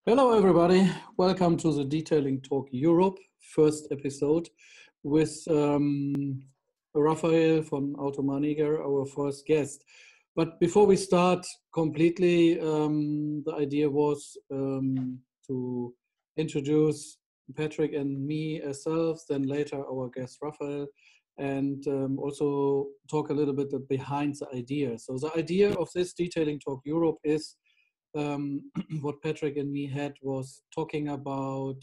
Hello, everybody. Welcome to the Detailing Talk Europe first episode with Raphaël from Automaniger, our first guest. But before we start completely, the idea was to introduce Patrick and me ourselves, then later our guest Raphaël, and also talk a little bit behind the idea. So the idea of this Detailing Talk Europe is what Patrick and me had was talking about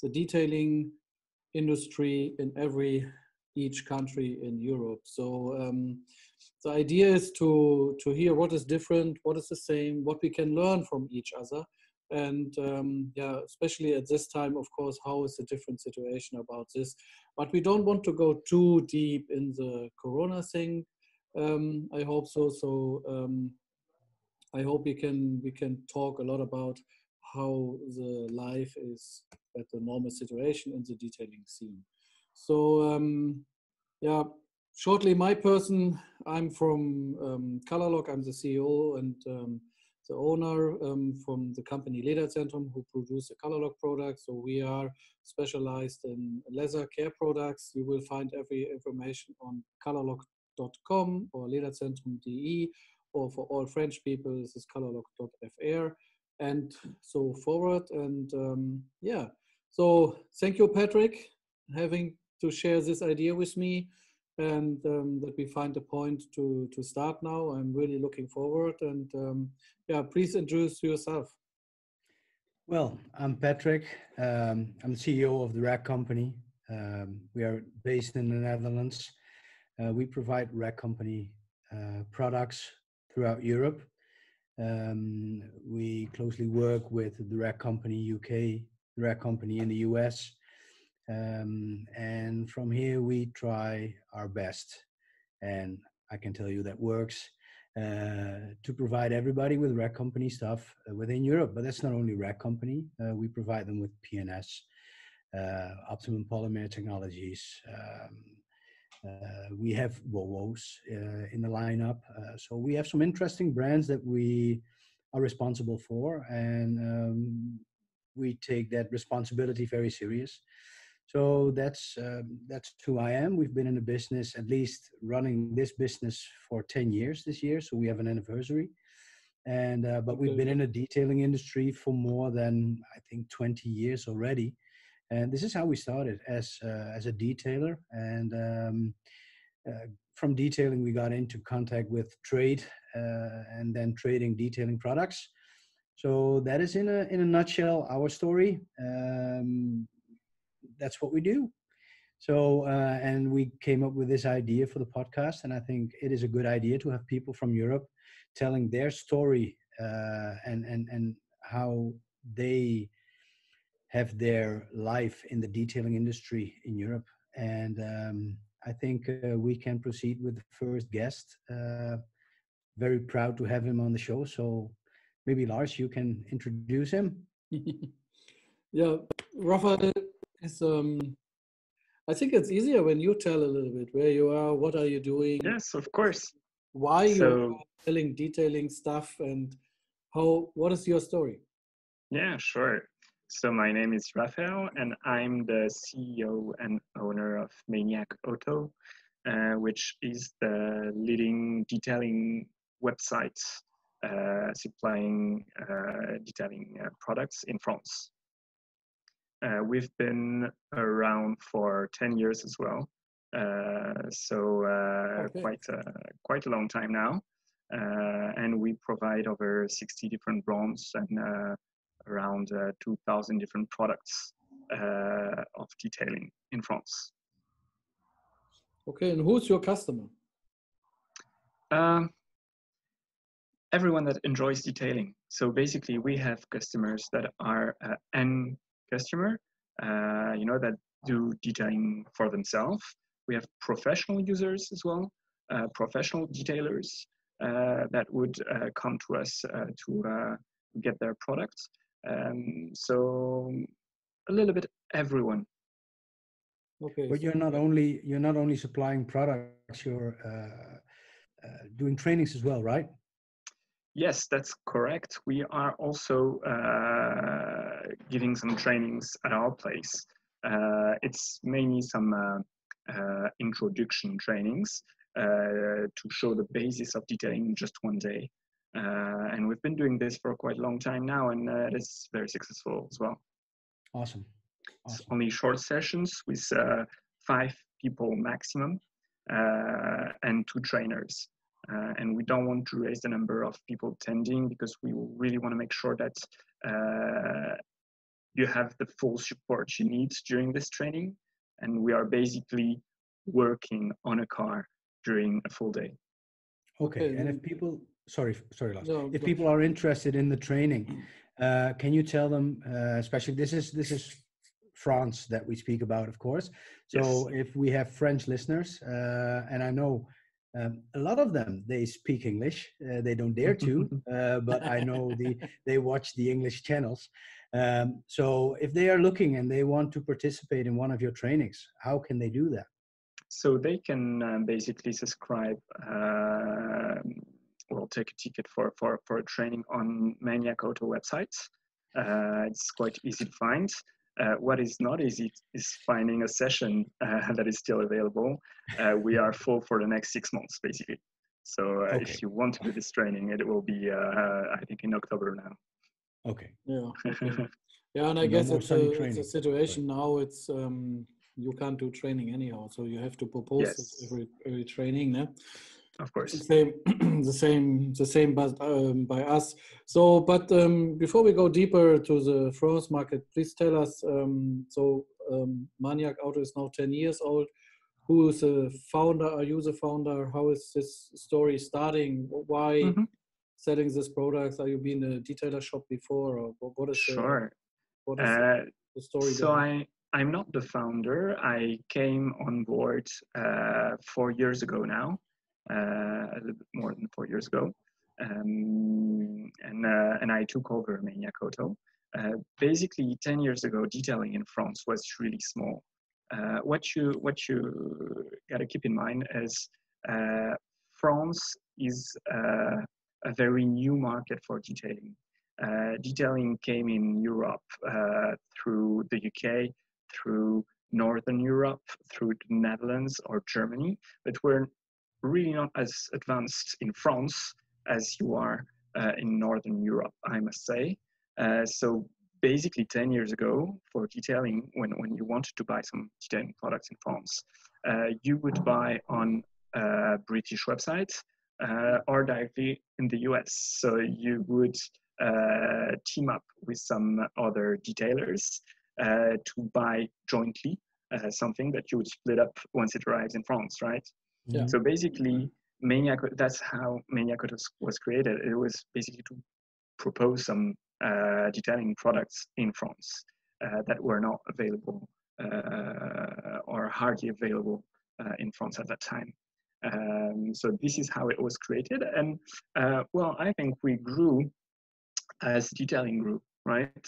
the detailing industry in each country in Europe. So the idea is to hear what is different, what is the same, what we can learn from each other. And yeah, especially at this time, of course, how is the different situation about this? But we don't want to go too deep in the Corona thing. I hope so. I hope we can talk a lot about how the life is at the normal situation in the detailing scene. So yeah, shortly, my person, I'm from COLOURLOCK. I'm the CEO and the owner from the company Lederzentrum, who produce the COLOURLOCK products. So we are specialized in leather care products. You will find every information on colourlock.com or lederzentrum.de, or for all French people, this is colourlock.fr and so forward. And yeah, so thank you, Patrick, having to share this idea with me, and that we find a point to start now. I'm really looking forward. And yeah, please introduce yourself. Well, I'm Patrick. I'm the CEO of the Rack Company. We are based in the Netherlands. We provide Rack Company products throughout Europe. We closely work with the Rack Company UK, the Rack Company in the US. And from here, we try our best. And I can tell you that works. To provide everybody with Rack Company stuff within Europe. But that's not only Rack Company. We provide them with PNS, Optimum Polymer Technologies. We have Volvos in the lineup. So we have some interesting brands that we are responsible for. And we take that responsibility very serious. So that's who I am. We've been in the business, at least running this business, for 10 years this year. So we have an anniversary. And but we've been in the detailing industry for more than, I think, 20 years already. And this is how we started as a detailer. And from detailing, we got into contact with trade and then trading detailing products. So that is in a nutshell our story. That's what we do. So, and we came up with this idea for the podcast, and I think it is a good idea to have people from Europe telling their story and how they have their life in the detailing industry in Europe. And I think we can proceed with the first guest. Very proud to have him on the show. So maybe Lars, you can introduce him. Yeah, Raphaël is, I think it's easier when you tell a little bit where you are, what are you doing? Yes, of course. Why you're selling detailing stuff, and what is your story? Yeah, sure. So my name is Raphaël, and I'm the CEO and owner of ManiacAuto, which is the leading detailing website supplying detailing products in France. We've been around for 10 years as well, quite a long time now. And we provide over 60 different brands and around 2,000 different products of detailing in France. Okay, and who's your customer? Everyone that enjoys detailing. So basically, we have customers that are end customer, that do detailing for themselves. We have professional users as well, professional detailers that would come to us to get their products. So a little bit everyone. Okay. But you're not only supplying products, you're doing trainings as well, right? Yes, that's correct. We are also giving some trainings at our place. It's mainly some introduction trainings to show the basis of detailing in just one day. And we've been doing this for quite a long time now, and it is very successful as well. Awesome. It's only short sessions with 5 people maximum and 2 trainers. And we don't want to raise the number of people attending because we really want to make sure that you have the full support you need during this training. And we are basically working on a car during a full day. Okay. And if people, sorry, Lars. No, If people are interested in the training, can you tell them, especially this is France that we speak about, of course. So Yes. if we have French listeners, and I know a lot of them, they speak English. They don't dare to, but I know they watch the English channels. So if they are looking and they want to participate in one of your trainings, how can they do that? So they can basically subscribe, or take a ticket for a training on ManiacAuto website. It's quite easy to find. What is not easy is finding a session that is still available. We are full for the next 6 months, basically. So Okay. if you want to do this training, it will be, I think, in October now. Okay. Yeah. Okay. Yeah, and I No guess more it's sunny a training. situation now. It's you can't do training anyhow, so you have to propose Yes. this every training. Yeah? Of It's course. the same, the same, but by us. So, but before we go deeper to the France market, please tell us. ManiacAuto is now 10 years old. Who is the founder? Are you the founder? How is this story starting? Why selling these products? Are you been a detailer shop before, or what is Sure. the story? So I'm not the founder. I came on board 4 years ago now, a little bit more than 4 years ago, and I took over ManiacAuto. Basically, 10 years ago, detailing in France was really small. What you gotta keep in mind is France is a very new market for detailing. Detailing came in Europe through the UK, through Northern Europe, through the Netherlands or Germany, but we're really not as advanced in France as you are in Northern Europe, I must say. So basically 10 years ago for detailing, when you wanted to buy some detailing products in France, you would buy on a British website or directly in the US. So you would team up with some other detailers to buy jointly something that you would split up once it arrives in France, right? Yeah. So basically, that's how ManiacAuto was created. It was basically to propose some detailing products in France that were not available or hardly available in France at that time. So this is how it was created. And well, I think we grew as detailing group, right?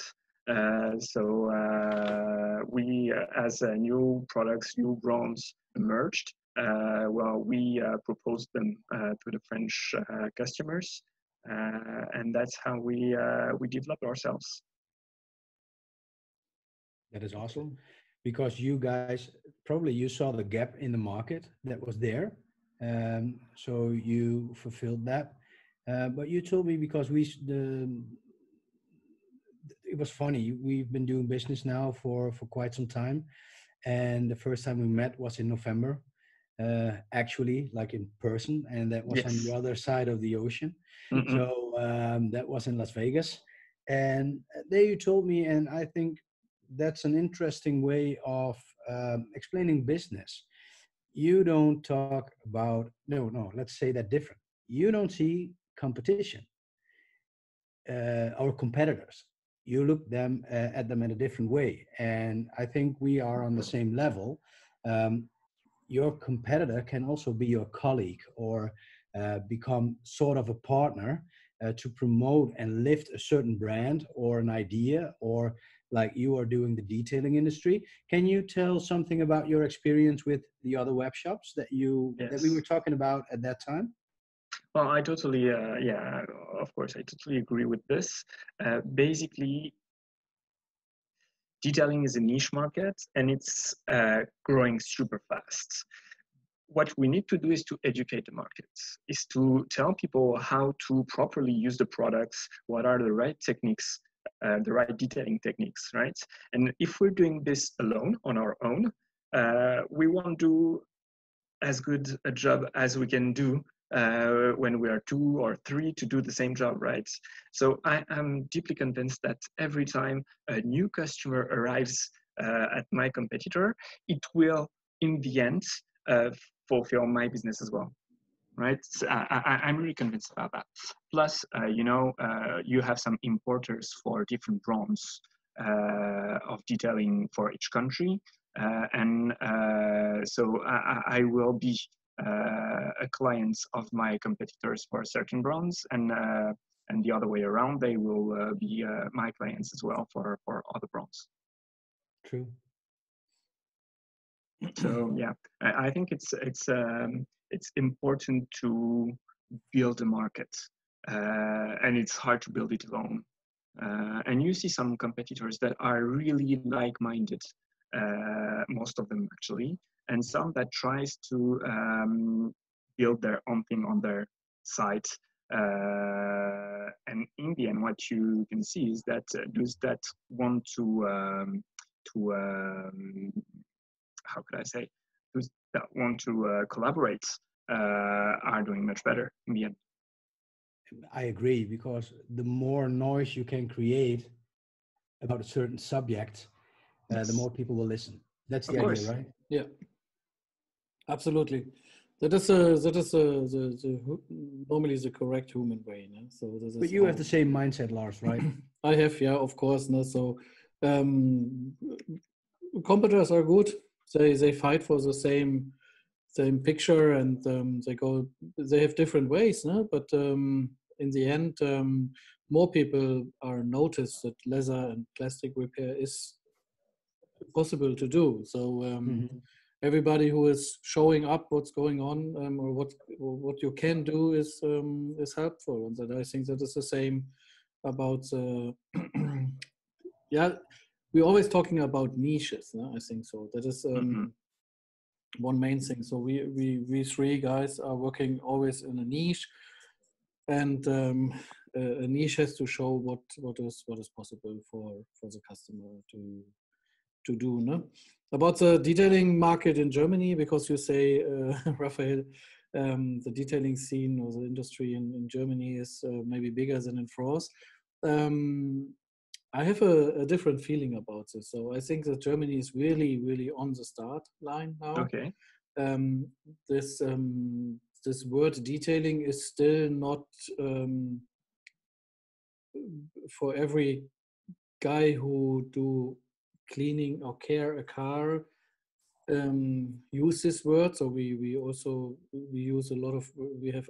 We, as new products, new brands emerged, well, we proposed them to the French customers, and that's how we developed ourselves. That is awesome, because you guys probably you saw the gap in the market that was there, so you fulfilled that. But you told me because it was funny. We've been doing business now for quite some time, and the first time we met was in November, actually, like in person, and that was on the Yes. other side of the ocean. Mm-mm. So that was in Las Vegas, and there you told me, and I think that's an interesting way of explaining business. You don't talk about no. Let's say that different. You don't see competition our competitors. You look them at them in a different way, and I think we are on the same level. Um, your competitor can also be your colleague or become sort of a partner to promote and lift a certain brand or an idea, or like you are doing the detailing industry. Can you tell something about your experience with the other web shops that we were talking about at that time? Well, I totally, yeah, of course, I totally agree with this. Basically, detailing is a niche market and it's growing super fast. What we need to do is to educate the markets, is to tell people how to properly use the products, what are the right techniques, the right detailing techniques, right? And if we're doing this alone on our own, we won't do as good a job as we can do when we are 2 or 3 to do the same job, right? So I am deeply convinced that every time a new customer arrives at my competitor, it will, in the end, fulfill my business as well, right? So I'm really convinced about that. Plus, you have some importers for different brands of detailing for each country. So I will be a client of my competitors for certain brands, and the other way around, they will be my clients as well for other brands. True. So yeah, I think it's important to build a market, and it's hard to build it alone. And you see some competitors that are really like-minded, most of them actually, and some that tries to build their own thing on their site. And in the end, what you can see is that those that want to how could I say, those that want to collaborate are doing much better in the end. I agree, because the more noise you can create about a certain subject, Yes. the more people will listen. That's the Of idea, course. right? Yeah, absolutely. That is normally the correct human way. No? So this But is you have the same mindset, Lars, right? I have, yeah, of course. No? So competitors are good. They fight for the same picture, and they have different ways. No? But in the end, more people are noticed that leather and plastic repair is possible to do. So everybody who is showing up what's going on, or what you can do is helpful, and that I think that is the same about yeah, we're always talking about niches. No? I think so. That is one main thing. So we 3 guys are working always in a niche, and a niche has to show what is possible for the customer to do. No? About the detailing market in Germany, because you say, Raphael, the detailing scene or the industry in Germany is maybe bigger than in France. I have a different feeling about this. So I think that Germany is really, really on the start line now. Okay. This word detailing is still not for every guy who do cleaning or care a car use this word. So we use a lot of, we have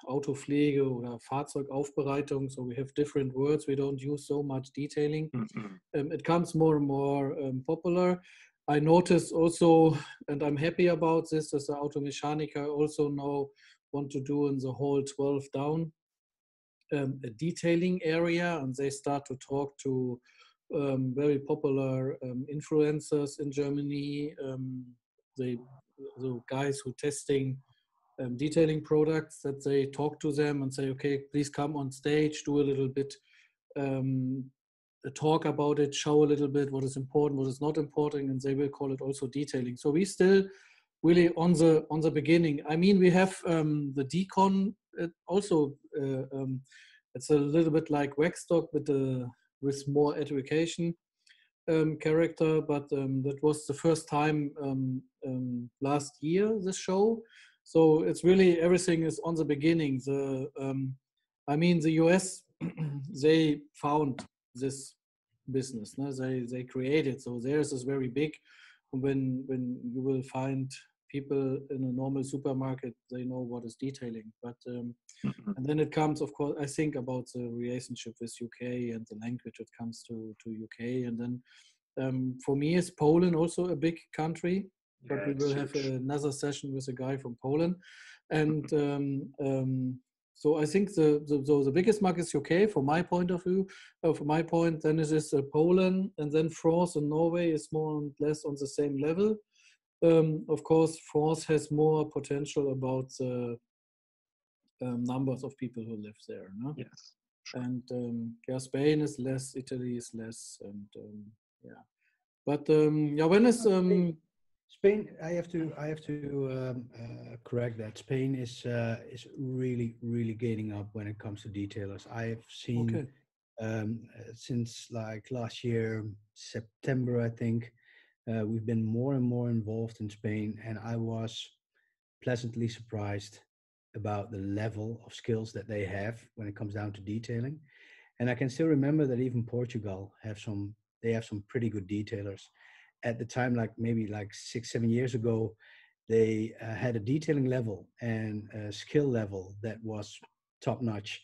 Autopflege oder Fahrzeugaufbereitung. So we have different words. We don't use so much detailing. It comes more and more popular. I noticed also, and I'm happy about this, as the Automechaniker also now want to do in the whole 12 down a detailing area, and they start to talk to very popular influencers in Germany. The guys who testing detailing products, that they talk to them and say, okay, please come on stage, do a little bit, talk about it, show a little bit what is important, what is not important, and they will call it also detailing. So we still really on the beginning. I mean, we have the decon also. It's a little bit like Waxstock, but with more education character. But that was the first time last year, this show. So it's really, everything is on the beginning. I mean, the US, they found this business. No? They created. So theirs is very big. When you will find people in a normal supermarket, they know what is detailing. But and then it comes, of course, I think about the relationship with UK and the language it comes to UK. And then for me, is Poland also a big country? But we will have another session with a guy from Poland. And so I think the biggest market is UK from my point of view. From my point, then it is Poland, and then France and Norway is more or less on the same level. Of course, France has more potential about the numbers of people who live there. No? Yes. And yeah, Spain is less, Italy is less, and yeah. But yeah, when is Spain? I have to correct that. Spain is really gaining up when it comes to detailers. I have seen since like last year September, I think, we've been more and more involved in Spain, and I was pleasantly surprised about the level of skills that they have when it comes down to detailing. And I can still remember that even Portugal have some pretty good detailers. At the time, like maybe like 6-7 years ago, they had a detailing level and a skill level that was top notch,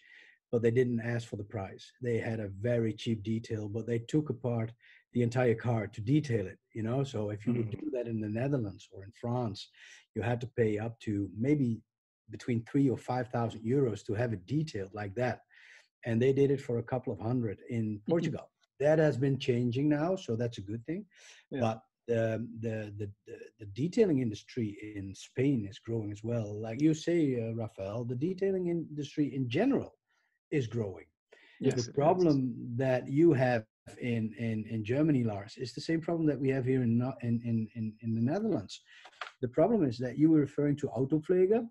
but they didn't ask for the price. They had a very cheap detail, but they took apart the entire car to detail it, you know? So if you would do that in the Netherlands or in France, you had to pay up to maybe between 3,000 or 5,000 euros to have it detailed like that. And they did it for a couple of hundred in Portugal. That has been changing now, so that's a good thing. Yeah. But the detailing industry in Spain is growing as well. Like you say, Raphael, the detailing industry in general is growing. Yes, the problem that you have in Germany, Lars, is the same problem that we have here in the Netherlands. The problem is that you were referring to autopflege.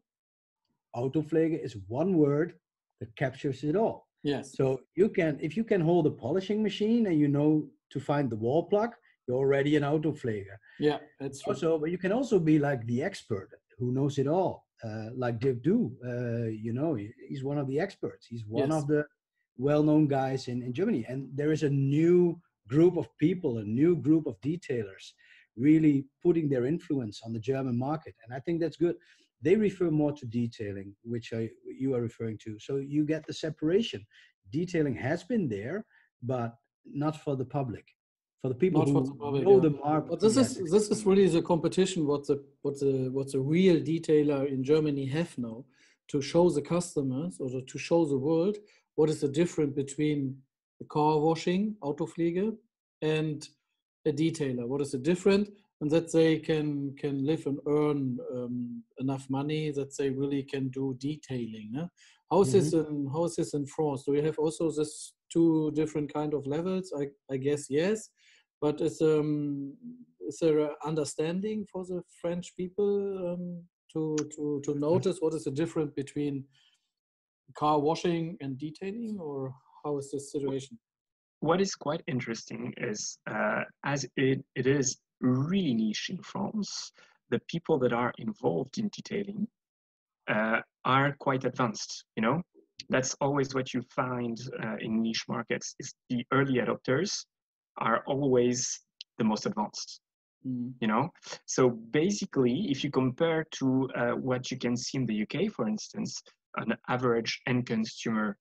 Autopflege is one word that captures it all. Yes. So if you can hold a polishing machine and you know to find the wall plug, you're already an autopflege. Yeah, that's true. Also, but you can also be like the expert who knows it all, like Div Du. You know, he's one of the experts. He's one of the well-known guys in Germany. And there is a new group of people, a new group of detailers, really putting their influence on the German market. And I think that's good. They refer more to detailing, which you are referring to. So you get the separation. Detailing has been there, but not for the public. For the people who know the market. But this is really the competition. What the real detailer in Germany have now to show the customers or to show the world what is the difference between the car washing, Autopflege, and a detailer. What is the difference? And that they can live and earn enough money that they really can do detailing. How is this in France? Do you have also this two different kind of levels? I guess yes, but is there an understanding for the French people to notice what is the difference between car washing and detailing, or how is this situation? What is quite interesting is as it is really niche in France, the people that are involved in detailing are quite advanced. You know, that's always what you find in niche markets. Is the early adopters are always the most advanced. You know, so basically, if you compare to what you can see in the UK, for instance, an average end consumer.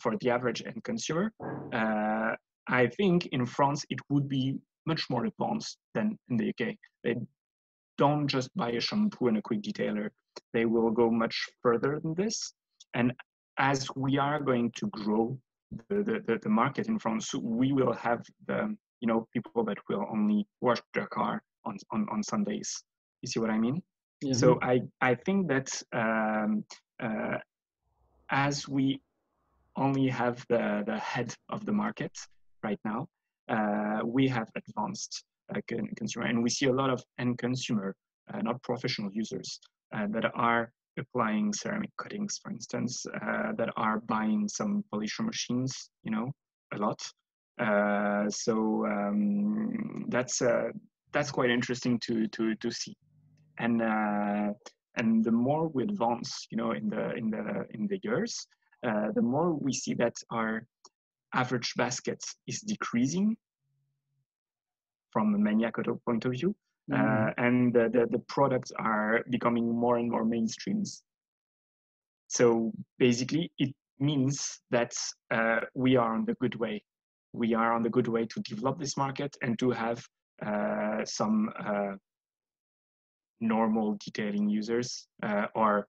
For the average end consumer, I think in France it would be much more advanced than in the UK. They don't just buy a shampoo and a quick detailer. They will go much further than this. And as we are going to grow the market in France, we will have the people that will only wash their car on Sundays. You see what I mean? Yeah. So I think that as we only have the head of the market right now, we have advanced consumer, and we see a lot of end consumer, not professional users, that are applying ceramic coatings, for instance, that are buying some polisher machines, a lot. So that's quite interesting to see, and the more we advance, in the years, the more we see that our average basket is decreasing from a ManiacAuto point of view, and the products are becoming more and more mainstreams. So basically, it means that we are on the good way. We are on the good way to develop this market and to have some normal detailing users or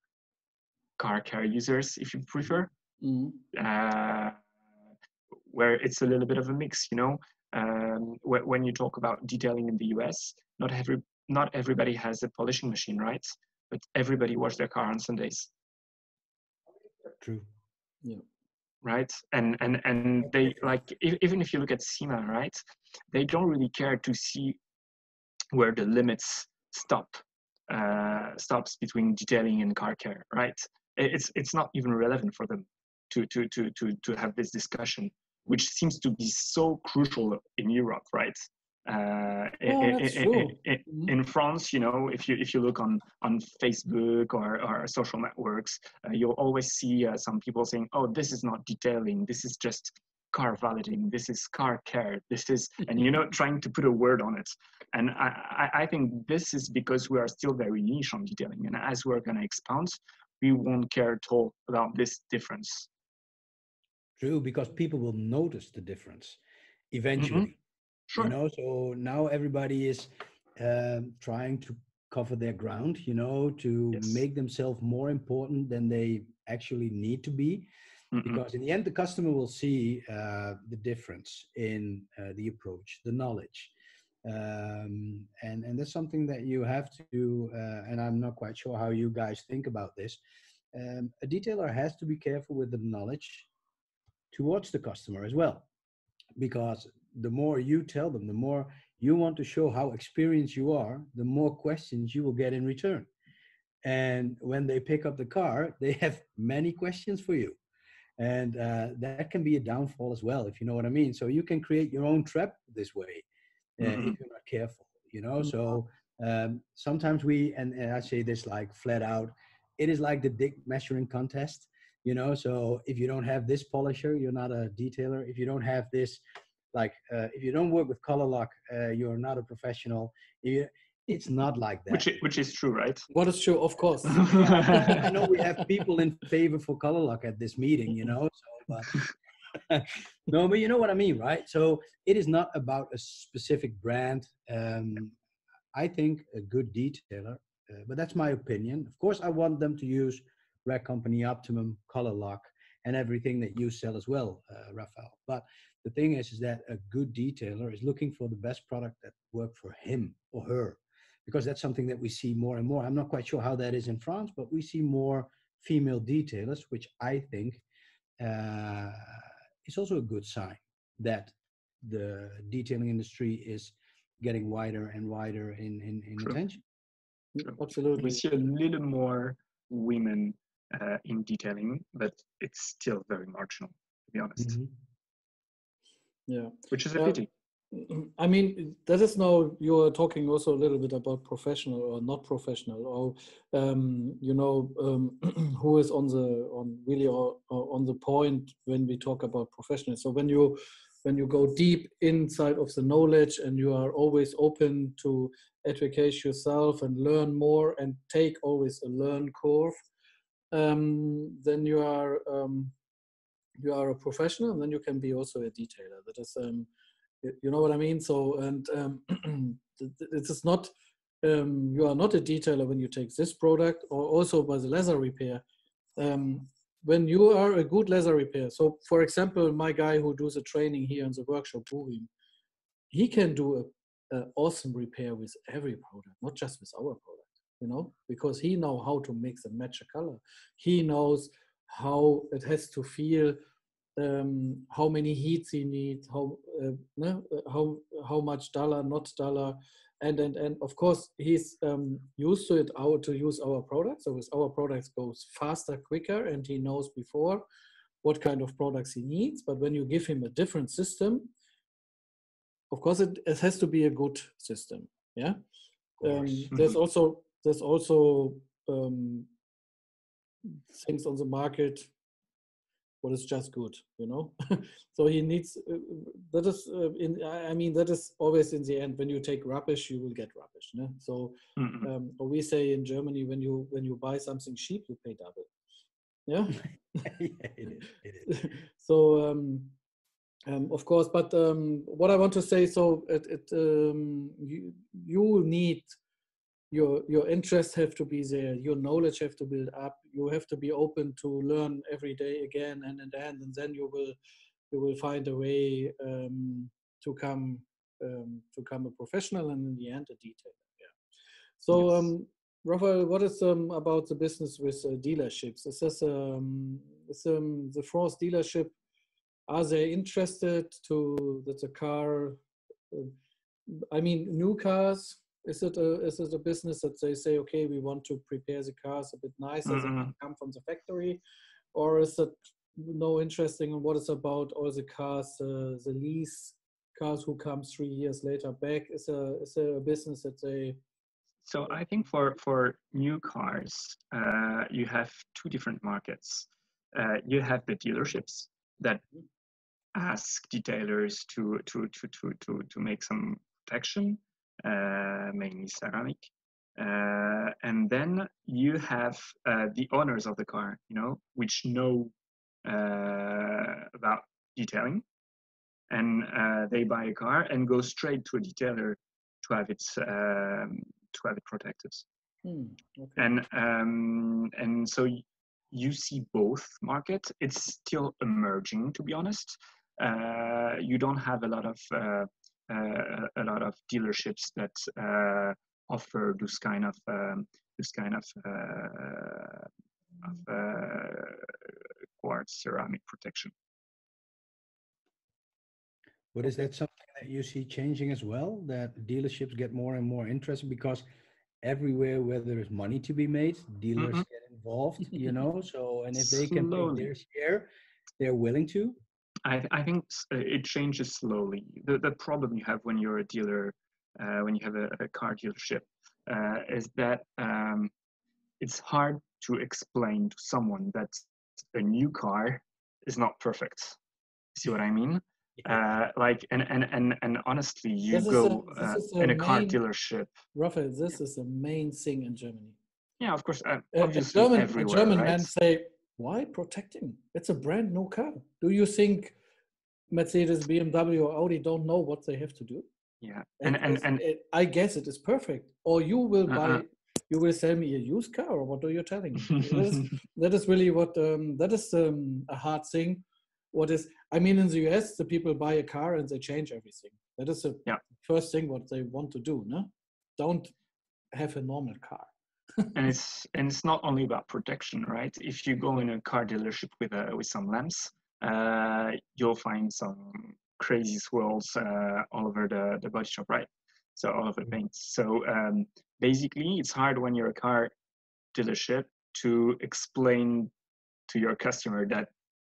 car care users, if you prefer, where it's a little bit of a mix, you know. When you talk about detailing in the US, not everybody has a polishing machine, right? But everybody washes their car on Sundays. True. Yeah. Right, and they like, even if you look at SEMA, right, they don't really care to see where the limits stops between detailing and car care, right? It's not even relevant for them to have this discussion, which seems to be so crucial in Europe, right? That's true. In France, you know, if you look on Facebook or social networks, you'll always see some people saying, "Oh, this is not detailing. This is just car valeting. This is car care. This is," and you know, trying to put a word on it. And I think this is because we are still very niche on detailing, and as we're going to expand, we won't care at all about this difference. True, because people will notice the difference eventually. Sure. You know, so now everybody is trying to cover their ground, you know, to make themselves more important than they actually need to be. Because in the end, the customer will see the difference in the approach, the knowledge. And that's something that you have to, and I'm not quite sure how you guys think about this. A detailer has to be careful with the knowledge towards the customer as well, because the more you tell them, the more you want to show how experienced you are, the more questions you will get in return. And when they pick up the car, they have many questions for you. And that can be a downfall as well, if you know what I mean. So you can create your own trap this way if you're not careful, you know. So sometimes and I say this like flat out, it is like the dick measuring contest, you know. So if you don't have this polisher, you're not a detailer. If you don't have this, like if you don't work with COLOURLOCK, you're not a professional. It's not like that. Which is true, right? What is true, of course. I know we have people in favor for COLOURLOCK at this meeting, you know. So, but no, but you know what I mean, right? So it is not about a specific brand. I think a good detailer, but that's my opinion. Of course, I want them to use Rack Company, Optimum, COLOURLOCK, and everything that you sell as well, Raphael. But the thing is that a good detailer is looking for the best product that works for him or her, because that's something that we see more and more. I'm not quite sure how that is in France, but we see more female detailers, which I think is also a good sign that the detailing industry is getting wider and wider in attention. Absolutely. We see a little more women in detailing, but it's still very marginal, to be honest. Yeah. Which is a pity. I mean, that is now you're talking also a little bit about professional or not professional, or you know, who is on the point when we talk about professional. So when you go deep inside of the knowledge and you are always open to educate yourself and learn more and take always a learn curve, then you are a professional, and then you can be also a detailer. That is. You know what I mean? So, and it is not, you are not a detailer when you take this product, or also by the leather repair. When you are a good leather repair, so for example, my guy who does a training here in the workshop, Burim, he can do an awesome repair with every product, not just with our product, you know, because he knows how to mix and match a color. He knows how it has to feel. How many heats he needs, how much dollar, not dollar, and of course he's used to it, how to use our products. So with our products goes faster, quicker, and he knows before what kind of products he needs. But when you give him a different system, of course it has to be a good system. Yeah. There's also things on the market what is just good, you know. So he needs that is I mean that is always in the end, when you take rubbish you will get rubbish, no? So we say in Germany, when you buy something cheap you pay double. Yeah. Yeah, it is. So of course, but what I want to say, so you need your interests have to be there, your knowledge have to build up, you have to be open to learn every day again and and then you will find a way to come a professional and in the end a detailer. Yeah. So Yes. Raphael, what is about the business with dealerships? Is this the France dealership? Are they interested to that the car? I mean, new cars. Is it a business that they say, okay, we want to prepare the cars a bit nicer, they can come from the factory, or is it no interesting in what is about all the cars, the lease cars who come 3 years later back? Is a business that they? So I think for new cars, you have two different markets. You have the dealerships that ask detailers to make some protection, mainly ceramic, and then you have the owners of the car, which know about detailing, and they buy a car and go straight to a detailer to have it protected. Okay. And so you see both markets. It's still emerging, to be honest. You don't have a lot of dealerships that offer this kind of quartz ceramic protection. But is that something that you see changing as well? That dealerships get more and more interested because everywhere where there is money to be made, dealers get involved, So, and if they can take their share, they're willing to. I think it changes slowly. The problem you have when you're a dealer, when you have a car dealership, is that it's hard to explain to someone that a new car is not perfect. See what I mean? Yeah. And honestly, you go in a car dealership. Raphael, this is the main thing in Germany. Yeah, of course. Obviously, everywhere, a German right? man say, "Why protecting? It's a brand new car. Do you think Mercedes, BMW, or Audi don't know what they have to do?" Yeah, and I guess it is perfect. Or you will buy, you will sell me a used car, or what are you telling me? that is really what that is a hard thing. What is, I mean, in the US, the people buy a car and they change everything. That is the first thing what they want to do. No, don't have a normal car. and it's not only about protection, right? If you go in a car dealership with some lamps, you'll find some crazy swirls all over the body shop, right? So all over the paints. So basically, it's hard when you're a car dealership to explain to your customer that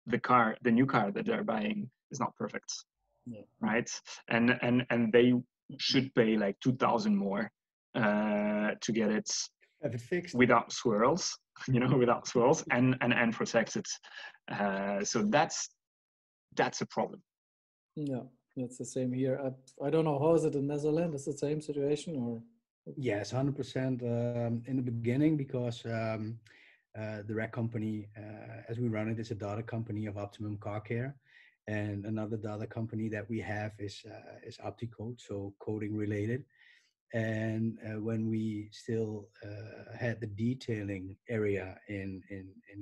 the new car that they're buying is not perfect, right? And they should pay like 2,000 more to get it fixed without swirls, without swirls and protected. So that's a problem. Yeah, that's the same here. I don't know, how is it in Netherlands? Is it the same situation or? Yes, 100% in the beginning, because the RAC company, as we run it, is a daughter company of Optimum Car Care. And another daughter company that we have is OptiCoat, so coating related. And when we still had the detailing area in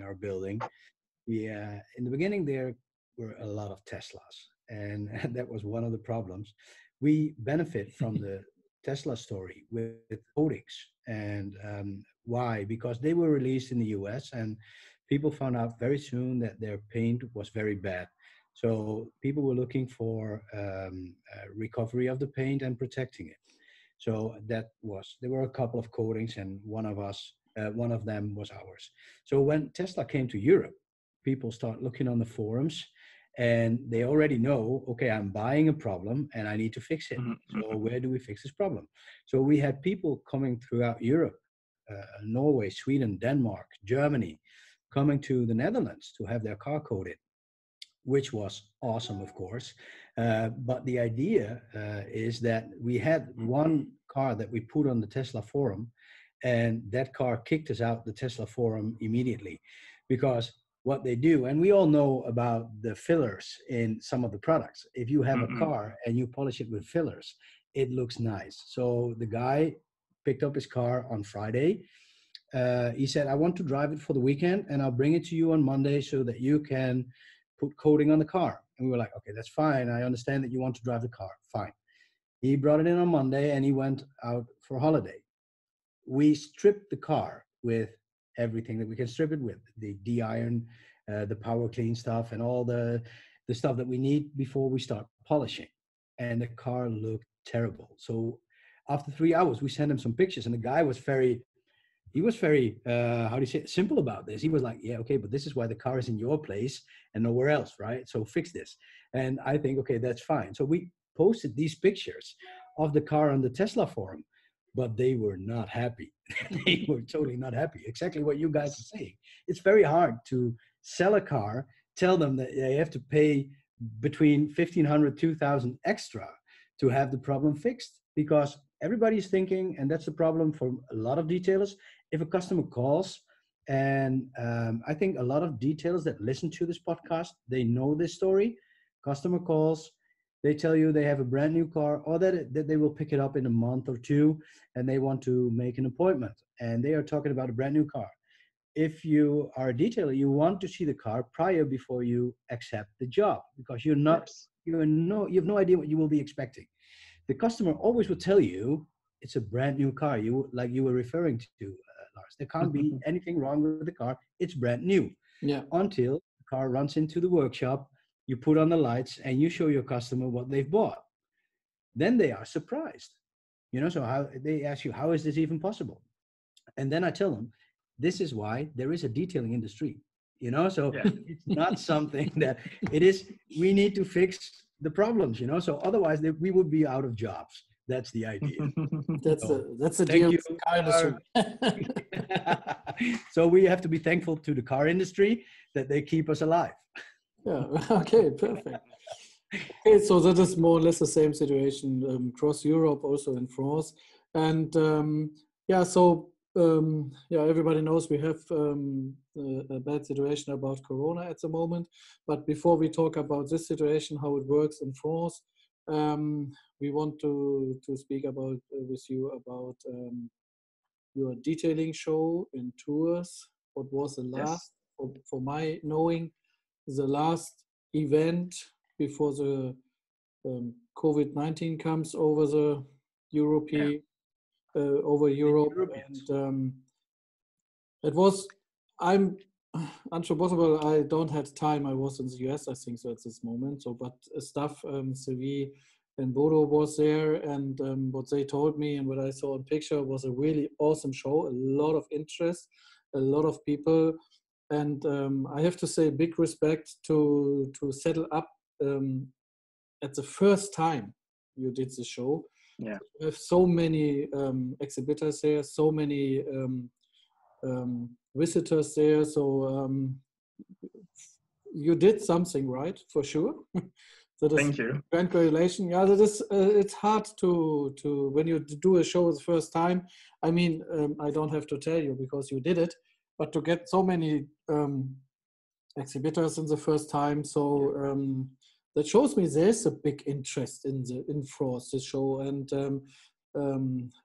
our building, we in the beginning there were a lot of Teslas, and that was one of the problems. We benefit from the Tesla story with coatings, and why? Because they were released in the US, and people found out very soon that their paint was very bad. So people were looking for recovery of the paint and protecting it. So there were a couple of coatings, and one of them was ours. So when Tesla came to Europe, people start looking on the forums, and they already know, okay, I'm buying a problem and I need to fix it. So where do we fix this problem? So we had people coming throughout Europe, Norway, Sweden, Denmark, Germany, coming to the Netherlands to have their car coated, which was awesome, of course. But the idea is that we had one car that we put on the Tesla forum, and that car kicked us out the Tesla forum immediately, because what they do, and we all know about the fillers in some of the products. If you have a car and you polish it with fillers, it looks nice. So the guy picked up his car on Friday. He said, I want to drive it for the weekend and I'll bring it to you on Monday so that you can put coating on the car. And we were like, okay, that's fine. I understand that you want to drive the car. Fine. He brought it in on Monday and he went out for holiday. We stripped the car with everything that we can strip it with, the de-iron, the power clean stuff, and all the stuff that we need before we start polishing. And the car looked terrible. So after 3 hours, we sent him some pictures, and the guy was very, how do you say it, simple about this. He was like, yeah, okay, but this is why the car is in your place and nowhere else, right? So fix this. And I think, okay, that's fine. So we posted these pictures of the car on the Tesla forum, but they were not happy. They were totally not happy. Exactly what you guys are saying. It's very hard to sell a car, tell them that they have to pay between 1,500, 2,000 extra to have the problem fixed, because everybody's thinking, and that's the problem for a lot of detailers, if a customer calls, and I think a lot of detailers that listen to this podcast, they know this story. Customer calls, they tell you they have a brand new car, or that they will pick it up in a month or two, and they want to make an appointment, and they are talking about a brand new car. If you are a detailer, you want to see the car prior before you accept the job, because you have no idea what you will be expecting. The customer always will tell you it's a brand new car. Like you were referring to, Lars. There can't be anything wrong with the car. It's brand new. Yeah. Until the car runs into the workshop, you put on the lights and you show your customer what they've bought. Then they are surprised. So how they ask you, how is this even possible? And then I tell them, this is why there is a detailing industry. So it's not something that it is. We need to fix the problems. So otherwise we would be out of jobs. That's the idea. That's the deal. Car industry. So we have to be thankful to the car industry that they keep us alive. Yeah. Okay. Perfect. Okay, so that is more or less the same situation across Europe, also in France, and everybody knows we have a bad situation about Corona at the moment. But before we talk about this situation, how it works in France, we want to speak about with you about your detailing show in Tours. What was the last, for my knowing, the last event before the COVID-19 comes over the European. Over Europe, and it was, I'm unforgettable. I don't have time. I was in the US, I think so at this moment. So, but stuff, Sylvie and Bodo was there, and what they told me and what I saw in picture was a really awesome show. A lot of interest, a lot of people, and I have to say big respect to settle up at the first time you did the show. Yeah, we have so many exhibitors there, so many visitors there. So you did something right, for sure. Thank you. Congratulations. Yeah, that is. It's hard to when you do a show the first time. I mean, I don't have to tell you because you did it, but to get so many exhibitors in the first time, so. That shows me there's a big interest in France, this show. And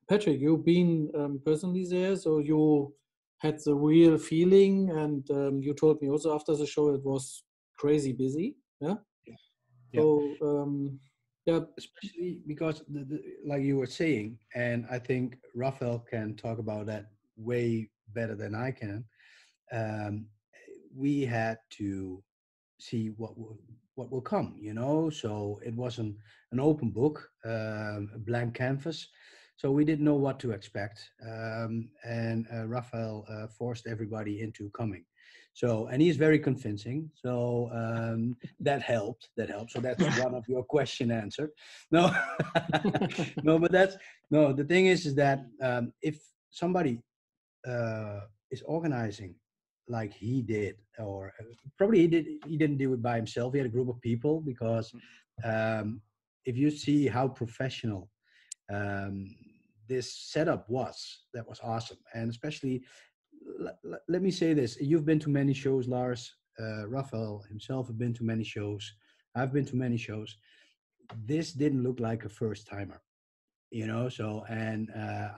Patrick, you've been personally there, so you had the real feeling. And you told me also after the show it was crazy busy. Yeah. So especially because like you were saying, and I think Raphaël can talk about that way better than I can. We had to see what will come, so it wasn't an open book, a blank canvas, so we didn't know what to expect, and Raphaël forced everybody into coming, and he's very convincing, so that helped, so that's one of your question answered. No. But the thing is that if somebody is organizing like he did, or probably he didn't do it by himself. He had a group of people, because if you see how professional this setup was, that was awesome. And especially, let me say this: you've been to many shows, Lars. Raphaël himself have been to many shows. I've been to many shows. This didn't look like a first timer. you know. So, and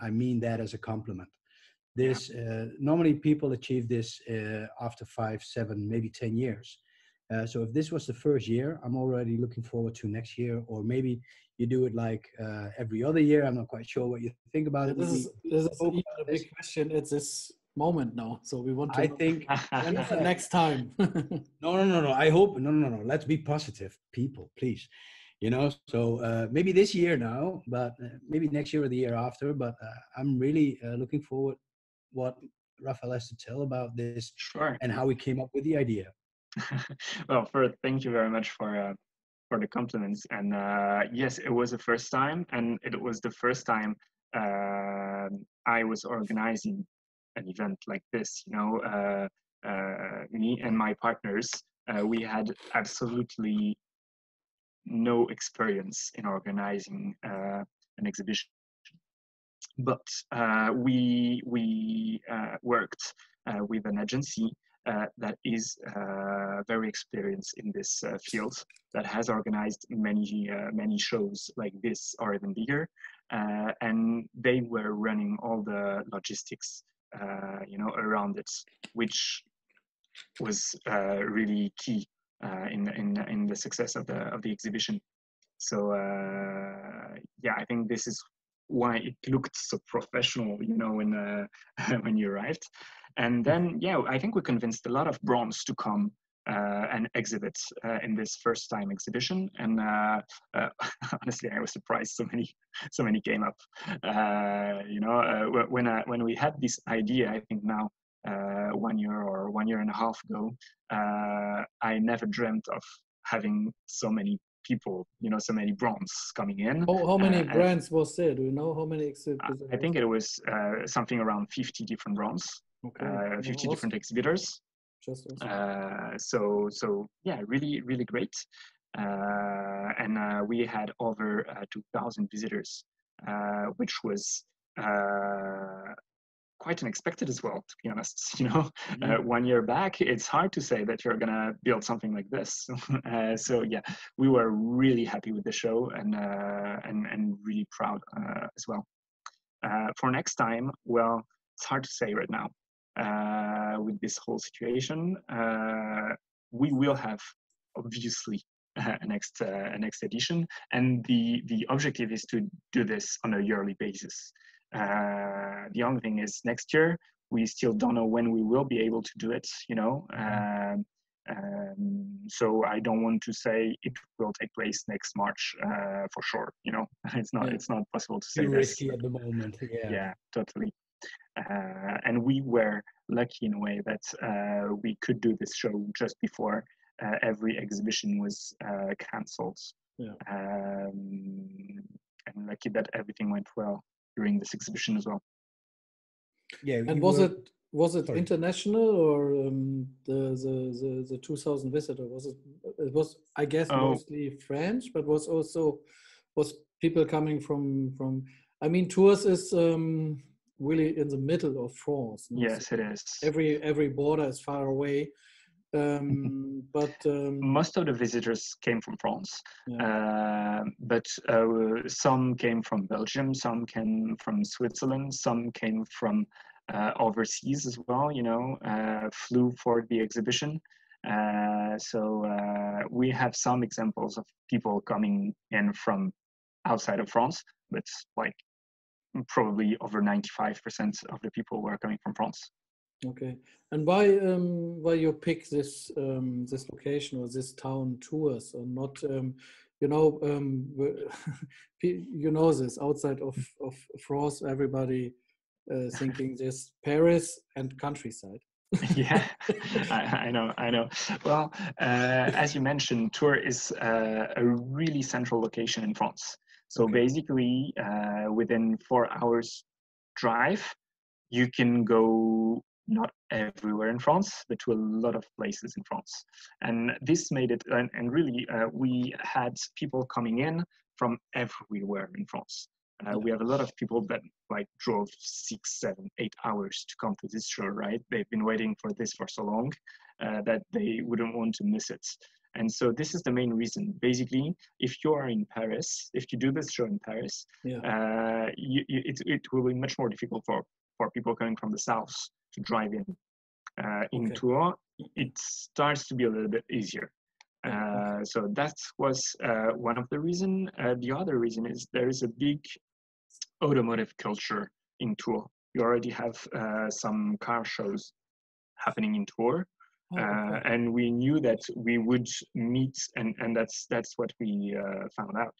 I mean that as a compliment. Yeah. This normally people achieve this after 5, 7, maybe 10 years. So if this was the first year, I'm already looking forward to next year, or maybe you do it like every other year. I'm not quite sure what you think about it. This is Spoke even about a this. big question at this moment now. So we want to I know think when's the yeah. next time. No. I hope no. Let's be positive, people, please. You know, so maybe this year now, but maybe next year or the year after. But I'm really looking forward what Raphael has to tell about this Sure. and how we came up with the idea. Well, first, thank you very much for the compliments. And yes, it was the first time, and it was the first time I was organizing an event like this. You know, me and my partners, we had absolutely no experience in organizing an exhibition, but we worked with an agency that is very experienced in this field, that has organized many shows like this or even bigger, and they were running all the logistics, around it, which was really key in the success of the exhibition. So yeah, I think this is why it looked so professional, when when you arrived. And then yeah, I think we convinced a lot of brands to come and exhibit in this first time exhibition. And honestly, I was surprised so many came up. When we had this idea, I think now 1 year or 1.5 years ago, I never dreamt of having so many people, so many brands coming in. How many brands was there? Do you know how many exhibitors? I think it was something around 50 different brands, Okay. 50 different exhibitors. Just awesome. So yeah, really, really great. And we had over 2,000 visitors, which was quite unexpected as well, to be honest. 1 year back, it's hard to say that you're gonna build something like this. So yeah, we were really happy with the show, and really proud as well. For next time, well, it's hard to say right now. With this whole situation, we will have obviously a next edition, and the objective is to do this on a yearly basis. The only thing is next year we still don't know when we will be able to do it. So I don't want to say it will take place next March for sure. It's not possible to say Too this. risky at the moment. Yeah, totally. And we were lucky in a way that we could do this show just before every exhibition was cancelled. Yeah. And lucky that everything went well during this exhibition as well. Yeah. And was it international, or the 2,000 visitor? It was, I guess, mostly French, but was people coming from I mean, Tours is really in the middle of France. No? Yes, so it is. Every border is far away. But most of the visitors came from France, yeah. But some came from Belgium, some came from Switzerland, some came from overseas as well, flew for the exhibition. So we have some examples of people coming in from outside of France, but like probably over 95% of the people were coming from France. Okay, and why you pick this this location or this town, Tours, or not? This outside of France, everybody thinking this Paris and countryside. Yeah, I know. Well, as you mentioned, Tours is a really central location in France. So basically, within 4 hours drive, you can go not everywhere in France, but to a lot of places in France. And this made it, and really, we had people coming in from everywhere in France. We have a lot of people that drove 6, 7, 8 hours to come to this show, right? They've been waiting for this for so long that they wouldn't want to miss it. And so this is the main reason. Basically, if you are in Paris, if you do this show in Paris, it will be much more difficult for people coming from the south to drive in. In Tours, it starts to be a little bit easier. So that was one of the reasons. The other reason is there is a big automotive culture in Tours. You already have some car shows happening in Tours. And we knew that we would meet, and that's what we found out.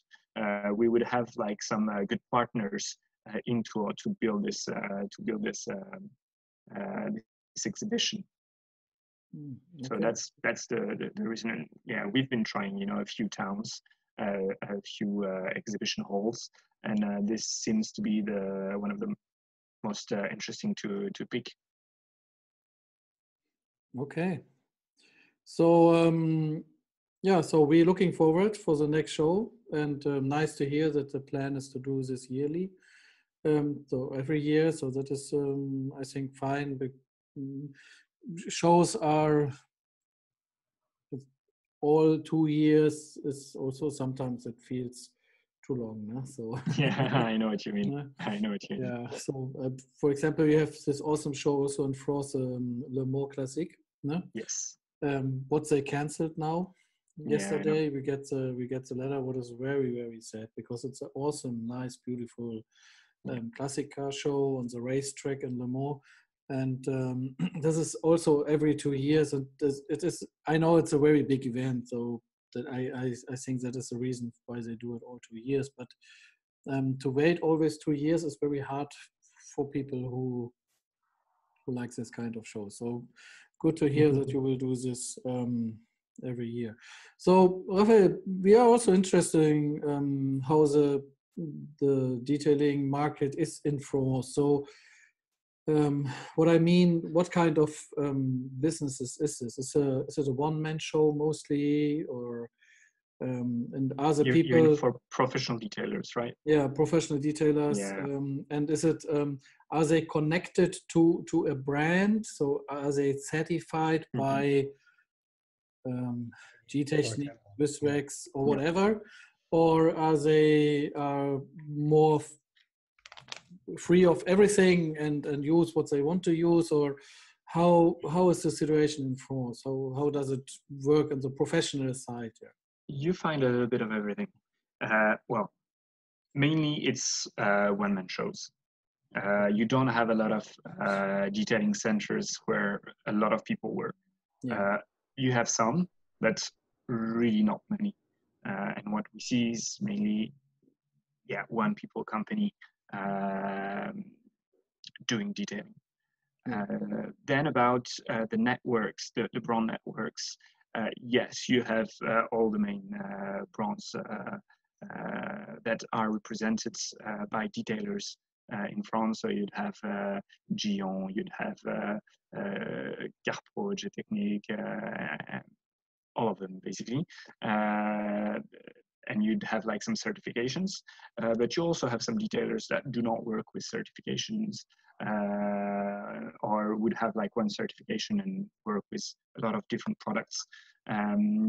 We would have like some good partners in Tours to build this this exhibition. So that's the reason. And yeah, we've been trying, a few towns, a few exhibition halls, and this seems to be one of the most interesting to pick. Okay. So so we're looking forward for the next show, and nice to hear that the plan is to do this yearly. So every year, so that is I think fine. But shows are all 2 years is also sometimes it feels too long. No? So yeah, I know what you mean. I know what you mean. Yeah. So for example, we have this awesome show also in France, Le Mans Classic. No? Yes. What they cancelled now. Yesterday we get the letter. What is very, very sad, because it's an awesome, nice, beautiful classic car show on the racetrack in Le Mans. And this is also every 2 years, and it is. I know it's a very big event, so that I think that is the reason why they do it all 2 years. But to wait always 2 years is very hard for people who like this kind of show. So good to hear that you will do this every year. So Raphaël, we are also interested in how the detailing market is in France. So what I mean, what kind of businesses is this? Is it a one-man show mostly, or and are the people you're for professional detailers, right? Yeah, professional detailers. Yeah. And is it are they connected to a brand? So are they certified by G-Technik, Swissrex, or whatever, or are they more free of everything and use what they want to use? Or how is the situation in France? How does it work on the professional side? Yeah. You find a little bit of everything. Well, mainly it's one-man shows. You don't have a lot of detailing centers where a lot of people work. You have some, but really not many. And what we see is mainly, one people company doing detailing. Then about the networks, the brand networks, yes, you have all the main brands that are represented by detailers in France. So you'd have Gion, you'd have Carpro, G-Technik, all of them basically. And you'd have like some certifications, but you also have some detailers that do not work with certifications, or would have like one certification and work with a lot of different products.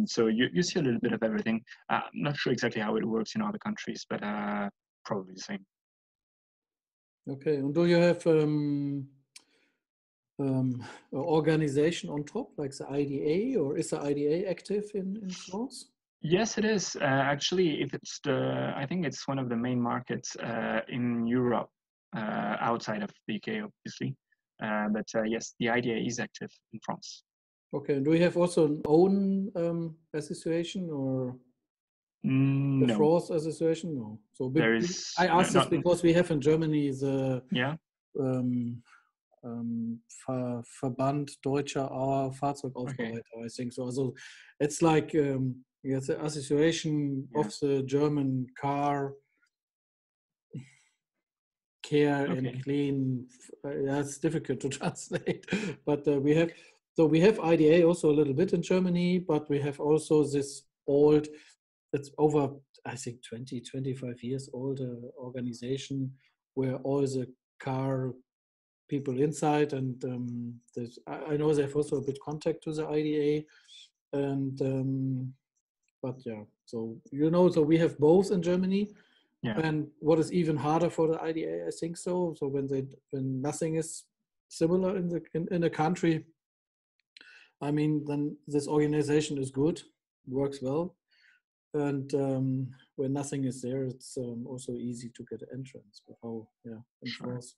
So you see a little bit of everything. I'm not sure exactly how it works in other countries, but probably the same. Okay, and do you have organization on top, like the IDA, or is the IDA active in France? Yes, it is. Actually, if it's I think it's one of the main markets in Europe, outside of the UK, obviously. But yes, the IDA is active in France. Okay, and do we have also an own association, or the No. France association? No. So There is, I asked this because we have in Germany the Verband Deutscher Fahrzeugaufbereiter, I think so. Also, it's like it's the association of the German car care and clean. It's difficult to translate, but we have IDA also a little bit in Germany, but we have also this old, it's over, I think 25 years old organization where all the car people inside, and I know they have also a bit contact to the IDA, And but yeah, so so we have both in Germany. Yeah. And what is even harder for the IDA, I think so. So when nothing is similar in a country, I mean, then this organization is good, works well, and when nothing is there, it's also easy to get an entrance. But how, enforce?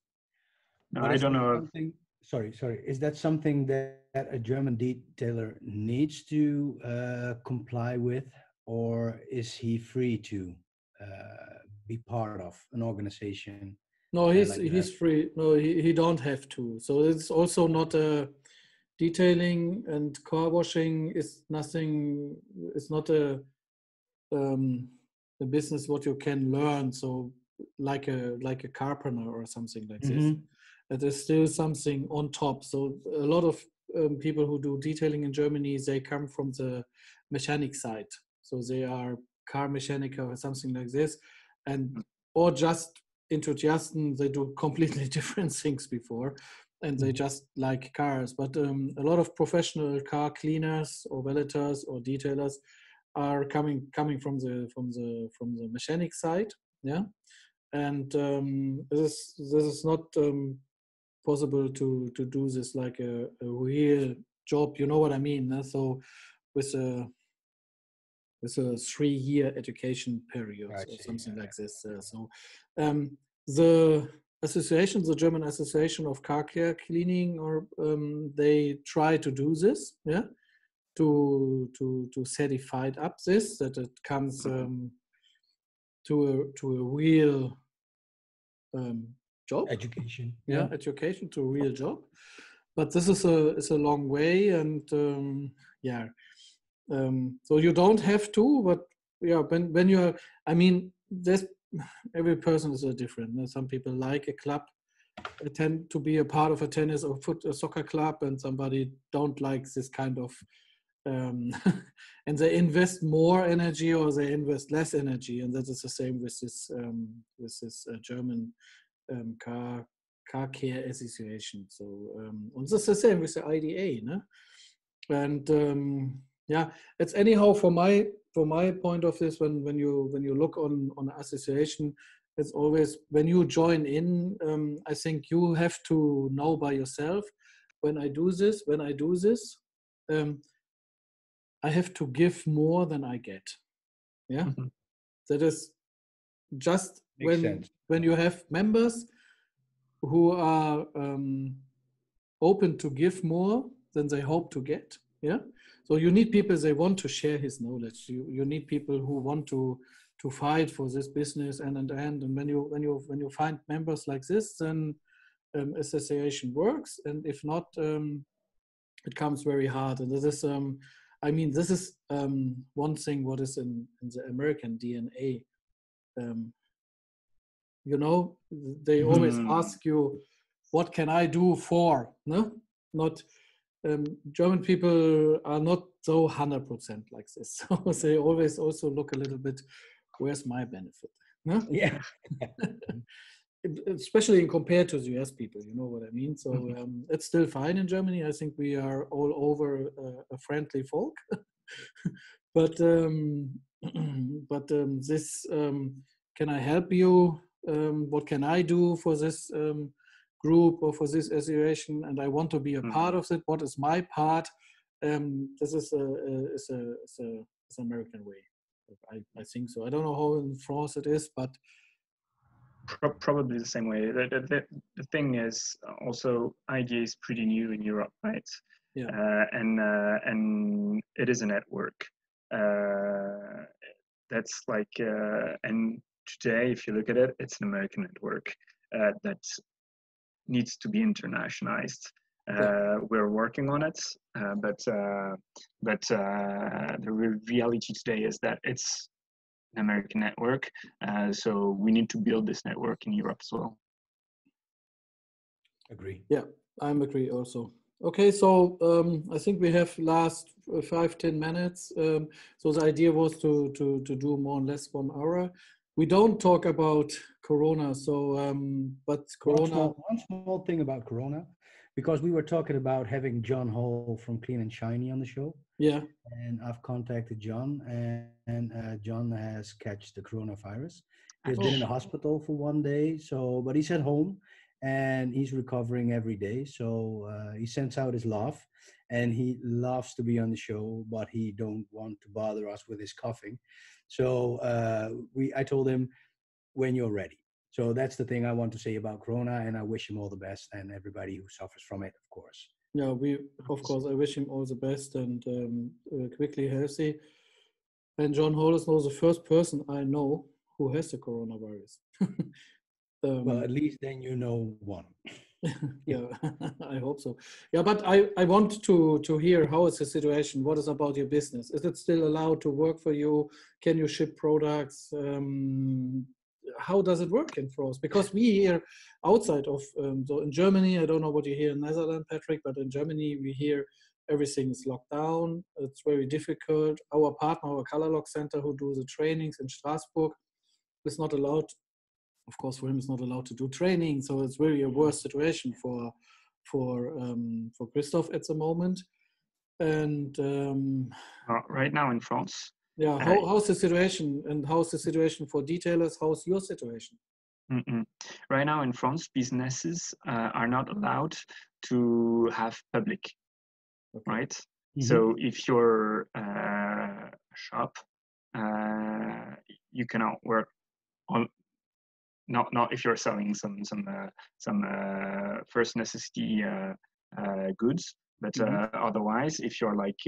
No, But I is don't that know. something, sorry. Is that something that a German detailer needs to comply with, or is he free to be part of an organization No, like you have? he's free. No, he don't have to. So it's also not a detailing and car washing is nothing. It's not a business what you can learn. So like a carpenter or something like this. Mm-hmm. It is still something on top. So a lot of people who do detailing in Germany, they come from the mechanic side. So they are car mechanic or something like this, and or just enthusiasts. They do completely different things before, and they just like cars. But a lot of professional car cleaners or valeters or detailers are coming from the mechanic side, yeah. And this is not possible to do this like a real job. You know what I mean? So with a 3-year education period I or see. something like this. So the association, the German Association of Car Care Cleaning, or they try to do this, yeah, to certify up this that it comes to a real job, Education. yeah, education to a real job. But this is a long way, and yeah. So you don't have to, but yeah, when you're, I mean, there's every person is different. Some people like a club, tend to be a part of a tennis or soccer club, and somebody don't like this kind of, and they invest more energy or they invest less energy, and that is the same with this German car care association. So and this is the same with the IDA, no? And yeah, it's anyhow from my point of this, when you look on association, it's always when you join in, I think you have to know by yourself, when I do this, I have to give more than I get. Yeah. Mhm. That is just Makes sense. when you have members who are open to give more than they hope to get. Yeah. So you need people, they want to share his knowledge. You need people who want to fight for this business and when you find members like this, then association works. And if not, it comes very hard. And this is I mean, this is one thing what is in the American DNA. You know, they always ask you, what can I do for? No, not German people are not so 100% like this. So they always also look a little bit, where's my benefit? No? Yeah. Especially in compared to the US people, you know what I mean? So it's still fine in Germany. I think we are all over a friendly folk. But this can I help you? What can I do for this group or for this association? And I want to be a part of it. What is my part? This is a American way. I think so. I don't know how in France it is, but Probably the same way. The thing is also IDA is pretty new in Europe, right? Yeah. And it is a network. That's like and today, if you look at it, it's an American network that needs to be internationalized. We're working on it, but the reality today is that it's an American network. So we need to build this network in Europe as well. Agree. Yeah, I'm agree also. Okay, so I think we have last 5-10 minutes. So the idea was to do more or less 1 hour. We don't talk about Corona, so but Corona. One small thing about Corona, because we were talking about having John Hall from Clean and Shiny on the show. Yeah. And I've contacted John, and John has catched the coronavirus. He's been in the hospital for 1 day, but he's at home and he's recovering every day. So he sends out his love, and he loves to be on the show, but he don't want to bother us with his coughing. So I told him, when you're ready. So that's the thing I want to say about Corona, and I wish him all the best, and everybody who suffers from it, of course. Yeah, of course, I wish him all the best and quickly healthy. And John Hollis knows the first person I know who has the coronavirus. Well, at least then you know one. Yeah, I hope so. Yeah, but I want to hear, how is the situation? What is about your business? Is it still allowed to work for you? Can you ship products? How does it work in France? Because we here outside of, so in Germany, I don't know what you hear in Netherlands, Patrick, but in Germany, we hear everything is locked down. It's very difficult. Our partner, our COLOURLOCK center, who do the trainings in Strasbourg, is not allowed. Of course, for him, it's not allowed to do training. So it's really a worse situation for Christoph at the moment. And right now in France. Yeah, how's the situation, and how's the situation for detailers? How's your situation? Right now in France, businesses are not allowed to have public, right? Mm-hmm. So if you're a shop, you cannot work on. Not if you're selling some first necessity goods, but otherwise, if you're like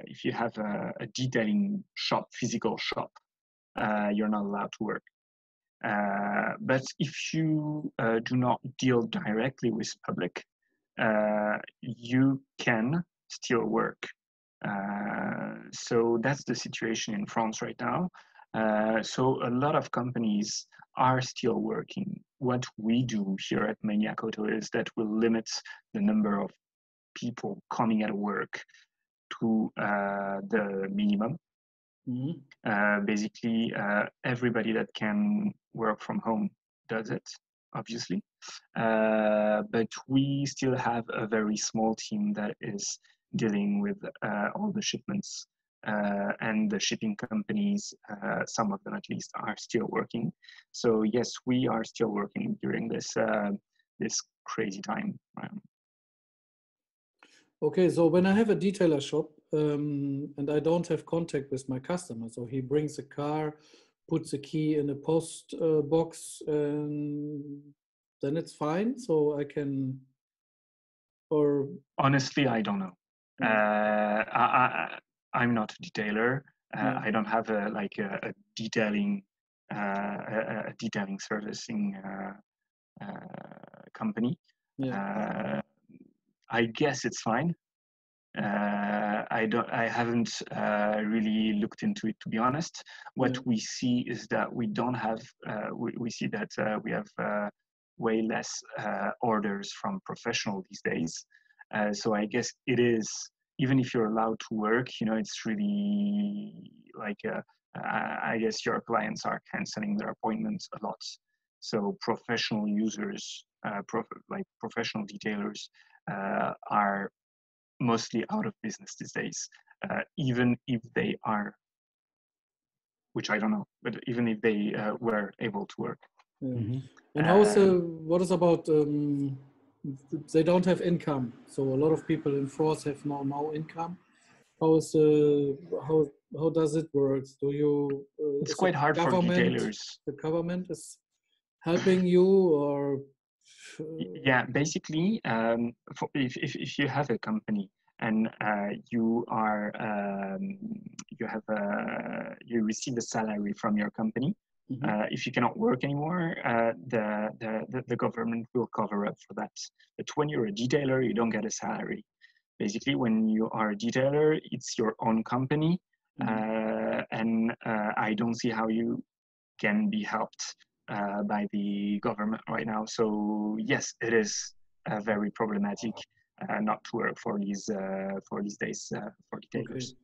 if you have a detailing shop, physical shop, you're not allowed to work. But if you do not deal directly with public, you can still work. So that's the situation in France right now. So a lot of companies are still working. What we do here at ManiacAuto is that we limit the number of people coming at work to the minimum. Basically, everybody that can work from home does it, obviously. But we still have a very small team that is dealing with all the shipments. And the shipping companies, some of them at least, are still working. So yes, we are still working during this this crazy time. Okay, so when I have a detailer shop and I don't have contact with my customer, so he brings a car, puts the key in a post box, then it's fine. So I can, or honestly, I don't know. I'm not a detailer. I don't have a detailing a detailing servicing company. I guess it's fine. I haven't really looked into it, to be honest. What we see is that we don't have. We see that we have way less orders from professional these days. So I guess it is, even if you're allowed to work, it's really like I guess your clients are canceling their appointments a lot. So professional users, professional detailers, are mostly out of business these days, even if they are, which I don't know, but even if they were able to work. And what is about, they don't have income. So a lot of people in France have no income. How does it work? Do you? It's quite hard for detailers. The government is helping you, or? Yeah, basically, if you have a company and you receive a salary from your company, if you cannot work anymore, the government will cover up for that. But when you're a detailer, you don't get a salary. Basically, when you are a detailer, it's your own company, and I don't see how you can be helped by the government right now. So yes, it is very problematic not to work for these days for detailers. Okay.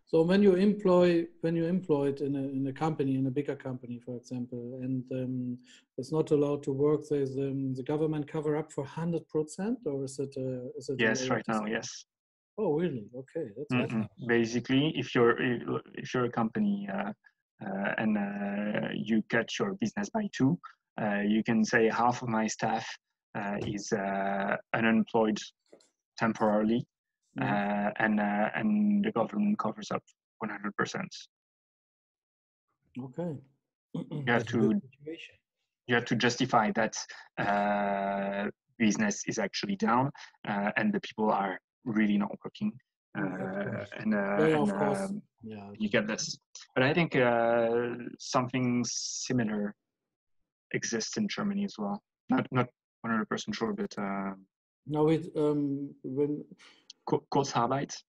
So when you employed in a company, in a bigger company, for example, and it's not allowed to work, there's the government cover up for 100%, or is it? Yes, right now, yes. Oh, really? Okay, that's Mm-mm. nice. Basically, if you're a company and you cut your business by two, you can say half of my staff is unemployed temporarily, and the government covers up 100%. Okay. You have That's a good to situation. you have to justify that business is actually down and the people are really not working. Yeah, of course. Yeah. You get this. But I think something similar exists in Germany as well. Not 100% sure, but Now when Kurzarbeit.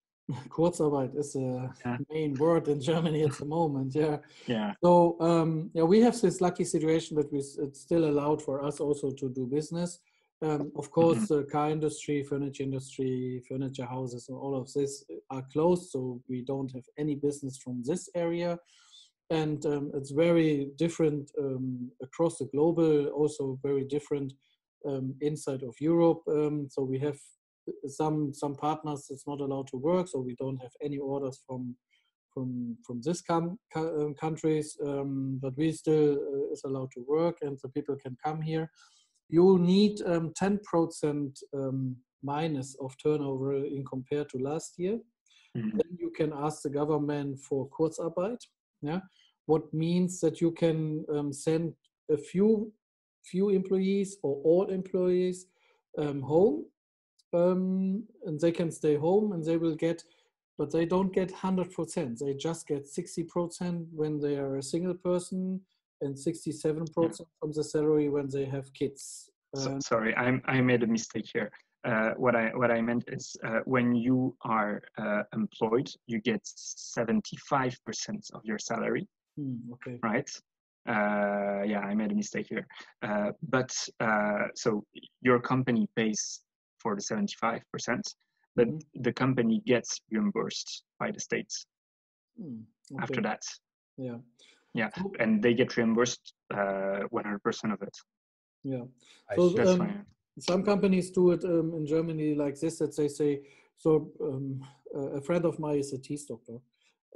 Kurzarbeit is a Yeah. main word in Germany at the moment. Yeah. Yeah. So yeah, we have this lucky situation that it's still allowed for us also to do business. Of course, the car industry, furniture industry, furniture houses, and all of this are closed, so we don't have any business from this area. And it's very different across the global, also very different inside of Europe. So we have some partners that's not allowed to work, so we don't have any orders from this countries, but we still is allowed to work, and the people can come here. You need 10% minus of turnover in compared to last year. Then you can ask the government for Kurzarbeit. Yeah, what means that you can send a few employees or all employees home, and they can stay home, and they will get, but they don't get 100%. They just get 60% when they are a single person, and 67% from the salary when they have kids. Sorry, I made a mistake here. What I meant is when you are employed, you get 75% of your salary. Okay. Right? Yeah, I made a mistake here. But so your company pays for the 75%, but the company gets reimbursed by the states Okay. after that. Yeah. Yeah, and they get reimbursed 100% of it. Yeah. I So That's fine. some companies do it in Germany like this, that they say, so a friend of mine is a teeth doctor,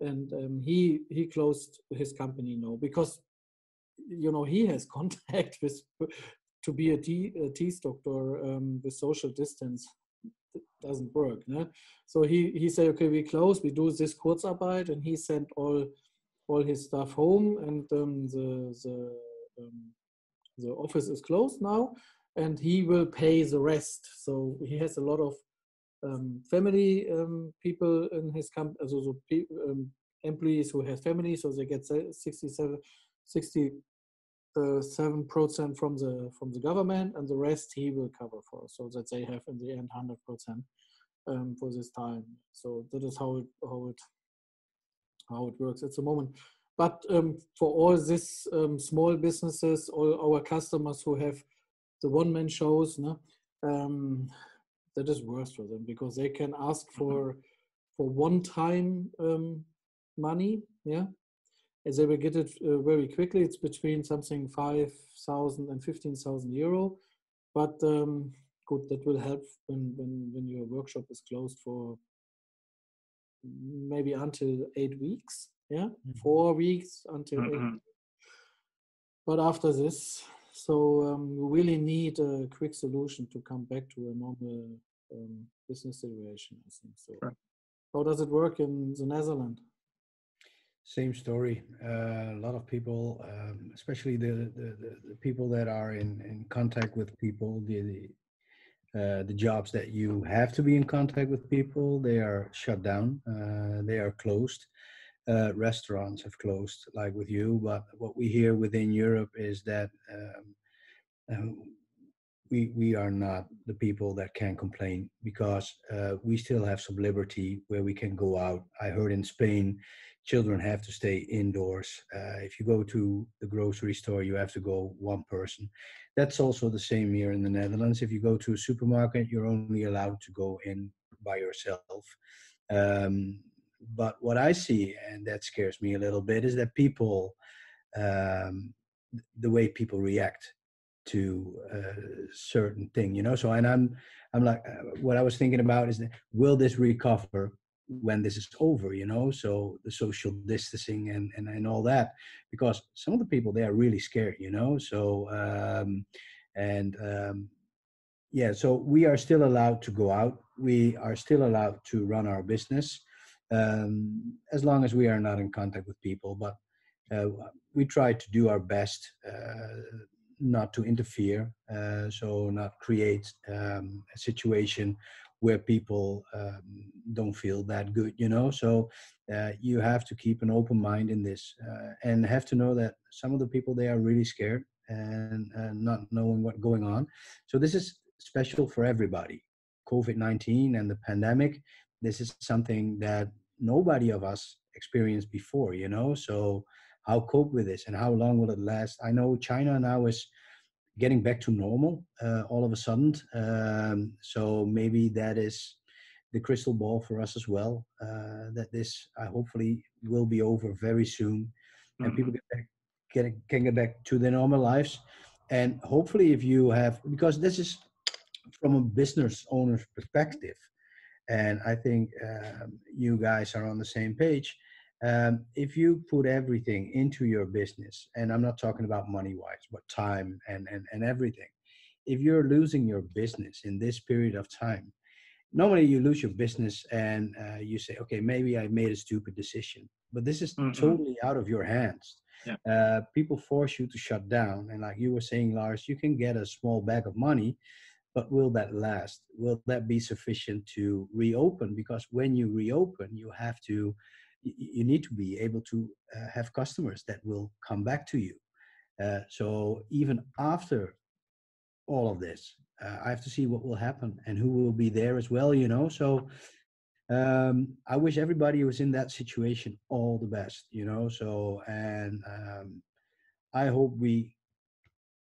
and he closed his company now because, you know, he has contact with, to be a teeth doctor with social distance, it doesn't work. No? So he said, okay, we close, we do this Kurzarbeit, and he sent all his stuff home, and the office is closed now, and he will pay the rest. So he has a lot of family people in his company, also employees who have family, so they get 67% from the government, and the rest he will cover for, so that they have in the end 100% for this time. So that is how it works at the moment. But for all these small businesses, all our customers who have the one-man shows, no, that is worse for them, because they can ask for one-time money, yeah, and they will get it very quickly. It's between something 5,000 and 15,000 euro, but good, that will help when your workshop is closed for maybe until 8 weeks, yeah, 4 weeks until 8 weeks. But after this, so we really need a quick solution to come back to a normal business situation, I think. So how does it work in the Netherlands? Same story. A lot of people, especially the people that are in contact with people, the jobs that you have to be in contact with people, they are shut down. They are closed. Restaurants have closed, like with you. But what we hear within Europe is that we are not the people that can complain, because we still have some liberty where we can go out. I heard in Spain, children have to stay indoors. If you go to the grocery store, you have to go one person. That's also the same here in the Netherlands. If you go to a supermarket, you're only allowed to go in by yourself. But what I see, and that scares me a little bit, is that people, the way people react. to a certain thing, you know. So, and I'm like, what I was thinking about is, that, will this recover when this is over, you know? So the social distancing and all that, because some of the people, they are really scared, you know. So and yeah, so we are still allowed to go out. We are still allowed to run our business, as long as we are not in contact with people. But uh, we try to do our best not to interfere, so not create a situation where people don't feel that good, you know. So you have to keep an open mind in this, and have to know that some of the people, they are really scared and not knowing what's going on. So this is special for everybody. COVID-19 and the pandemic, this is something that nobody of us experienced before, you know. So how cope with this and how long will it last? I know China now is getting back to normal all of a sudden. So maybe that is the crystal ball for us as well, that this hopefully will be over very soon, and people can get back to their normal lives. And hopefully, if you have, because this is from a business owner's perspective, and I think you guys are on the same page. If you put everything into your business, and I'm not talking about money wise, but time and everything, if you're losing your business in this period of time, normally you lose your business and you say, okay, maybe I made a stupid decision, but this is totally out of your hands. Yeah. People force you to shut down. And like you were saying, Lars, you can get a small bag of money, but will that last? Will that be sufficient to reopen? Because when you reopen, you need to be able to have customers that will come back to you. So even after all of this, I have to see what will happen and who will be there as well, you know. So I wish everybody who was in that situation all the best, you know. So, and I hope we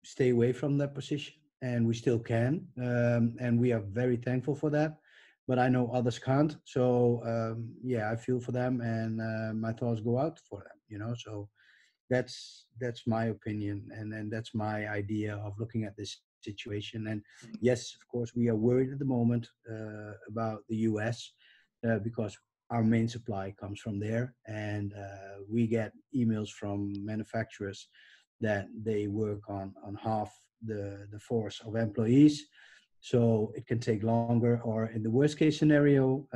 stay away from that position, and we still can, and we are very thankful for that. But I know others can't. So yeah, I feel for them, and my thoughts go out for them, you know. So that's my opinion, and that's my idea of looking at this situation. And yes, of course, we are worried at the moment about the US, because our main supply comes from there, and we get emails from manufacturers that they work on half the force of employees. So it can take longer, or in the worst case scenario,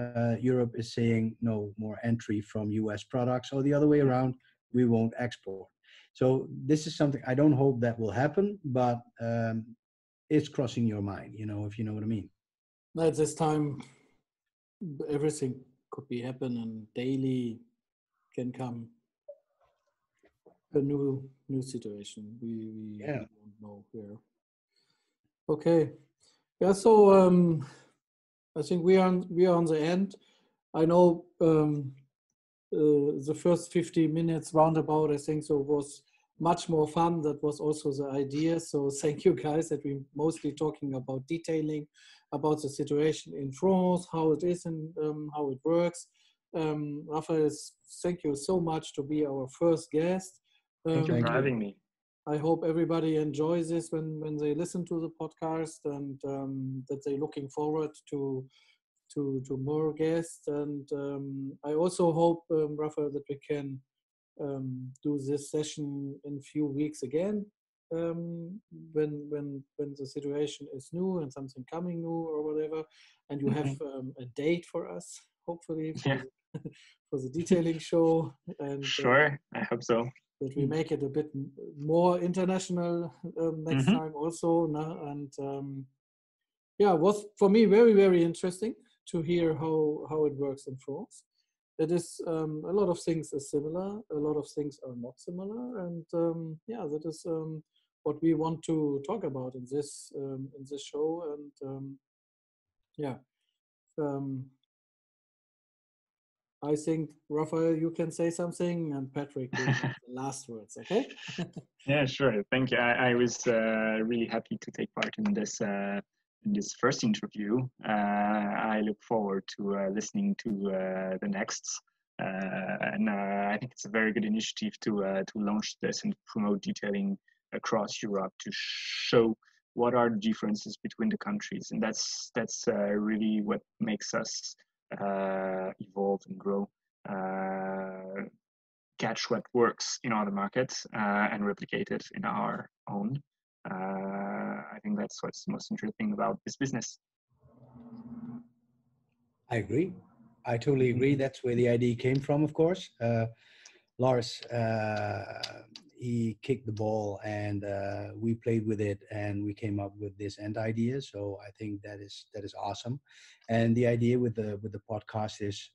Europe is saying no more entry from US products, or the other way around, we won't export. So this is something I don't hope that will happen, but it's crossing your mind, you know, if you know what I mean. At this time, everything could be happen, and daily can come a new situation. We don't know where. Okay, yeah. So I think we are on the end. I know the first 50 minutes roundabout, I think so, was much more fun. That was also the idea. So thank you guys that we mostly talking about detailing, about the situation in France, how it is and how it works. Raphaël, thank you so much to be our first guest. Thank you for having me. I hope everybody enjoys this when they listen to the podcast, and that they're looking forward to more guests. And I also hope, Raphaël, that we can do this session in a few weeks again, when the situation is new and something coming new or whatever, and you have a date for us, hopefully, for the detailing show. And sure, I hope so. That we make it a bit more international next time also. And yeah, it was for me very, very interesting to hear how it works in France. It is a lot of things are similar, a lot of things are not similar, and yeah, that is what we want to talk about in this show. And yeah, I think, Raphaël, you can say something, and Patrick will have the last words. Okay? Yeah, sure. Thank you. I was really happy to take part in this first interview. I look forward to listening to the next. And I think it's a very good initiative to launch this and promote detailing across Europe to show what are the differences between the countries, and that's really what makes us evolve and grow, catch what works in other markets and replicate it in our own. I think that's what's most interesting about this business. I agree. I totally agree. That's where the idea came from, of course. Lars, he kicked the ball, and we played with it, and we came up with this end idea. So I think that is awesome. And the idea with the podcast is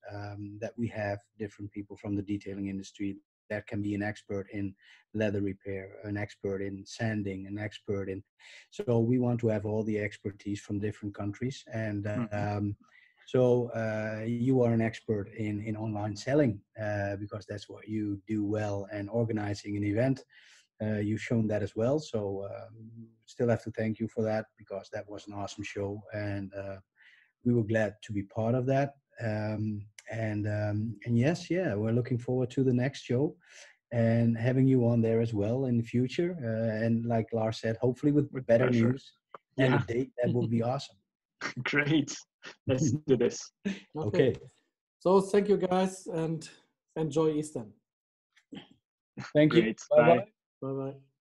that we have different people from the detailing industry that can be an expert in leather repair, an expert in sanding, an expert in. So we want to have all the expertise from different countries, and. So you are an expert in online selling because that's what you do well, and organizing an event. You've shown that as well. So still have to thank you for that, because that was an awesome show, and we were glad to be part of that. And yes, yeah, we're looking forward to the next show and having you on there as well in the future. And like Lars said, hopefully with better pleasure. news and a date, that will be awesome. Great. Let's do this. Okay. So thank you guys, and enjoy Eastern. Thank you. Great. Bye-bye. Bye-bye.